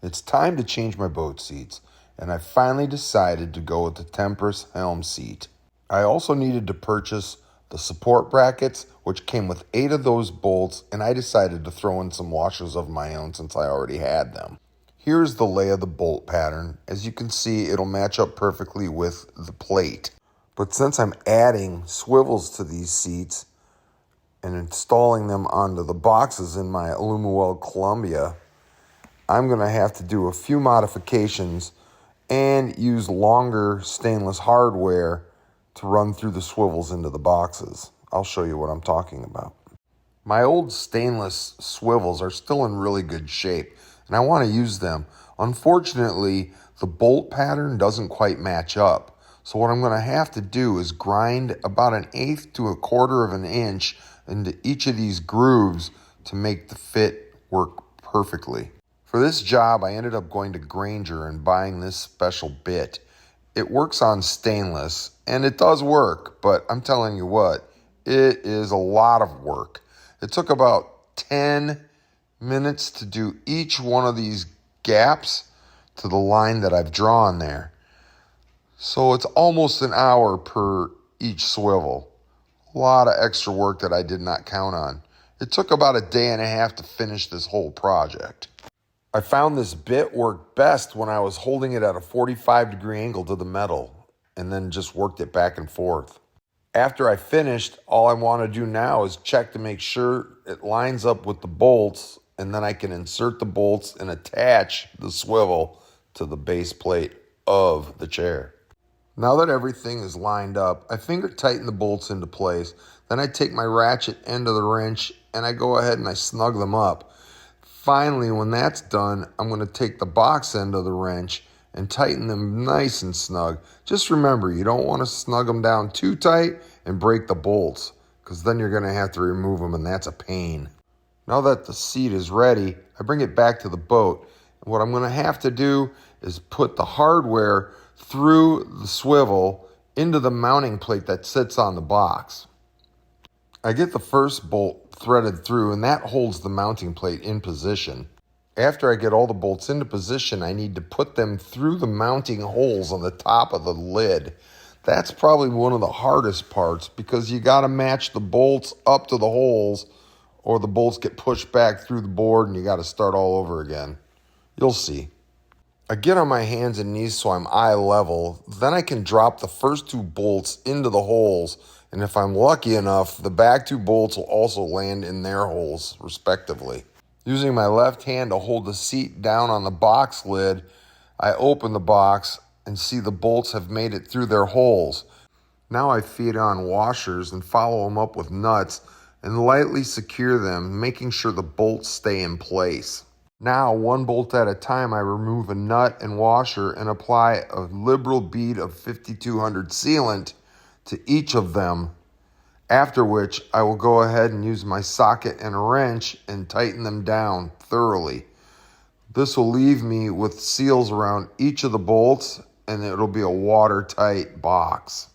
It's time to change my boat seats, and I finally decided to go with the Tempress Helm seat. I also needed to purchase the support brackets, which came with 8 of those bolts, and I decided to throw in some washers of my own since I already had them. Here's the lay of the bolt pattern. As you can see, it'll match up perfectly with the plate. But since I'm adding swivels to these seats and installing them onto the boxes in my Alumaweld Columbia, I'm going to have to do a few modifications and use longer stainless hardware to run through the swivels into the boxes. I'll show you what I'm talking about. My old stainless swivels are still in really good shape, and I want to use them. Unfortunately, the bolt pattern doesn't quite match up. So what I'm going to have to do is grind about 1/8 to 1/4 of an inch into each of these grooves to make the fit work perfectly. For this job, I ended up going to Granger and buying this special bit. It works on stainless, and it does work, but I'm telling you what, it is a lot of work. It took about 10 minutes to do each one of these gaps to the line that I've drawn there. So it's almost an hour per each swivel. A lot of extra work that I did not count on. It took about a day and a half to finish this whole project. I found this bit worked best when I was holding it at a 45-degree angle to the metal and then just worked it back and forth. After I finished, all I want to do now is check to make sure it lines up with the bolts, and then I can insert the bolts and attach the swivel to the base plate of the chair. Now that everything is lined up, I finger tighten the bolts into place. Then I take my ratchet end of the wrench and I go ahead and I snug them up. Finally, when that's done, I'm going to take the box end of the wrench and tighten them nice and snug. Just remember, you don't want to snug them down too tight and break the bolts, because then you're going to have to remove them, and that's a pain. Now that the seat is ready, I bring it back to the boat. And what I'm going to have to do is put the hardware through the swivel into the mounting plate that sits on the box. I get the first bolt threaded through, and that holds the mounting plate in position. After I get all the bolts into position, I need to put them through the mounting holes on the top of the lid. That's probably one of the hardest parts, because you got to match the bolts up to the holes, or the bolts get pushed back through the board and you got to start all over again. You'll see. I get on my hands and knees so I'm eye level. Then I can drop the first 2 bolts into the holes, and if I'm lucky enough, the back 2 bolts will also land in their holes, respectively. Using my left hand to hold the seat down on the box lid, I open the box and see the bolts have made it through their holes. Now I feed on washers and follow them up with nuts and lightly secure them, making sure the bolts stay in place. Now, 1 bolt at a time, I remove a nut and washer and apply a liberal bead of 5200 sealant to each of them, after which I will go ahead and use my socket and a wrench and tighten them down thoroughly. This will leave me with seals around each of the bolts, and it'll be a watertight box.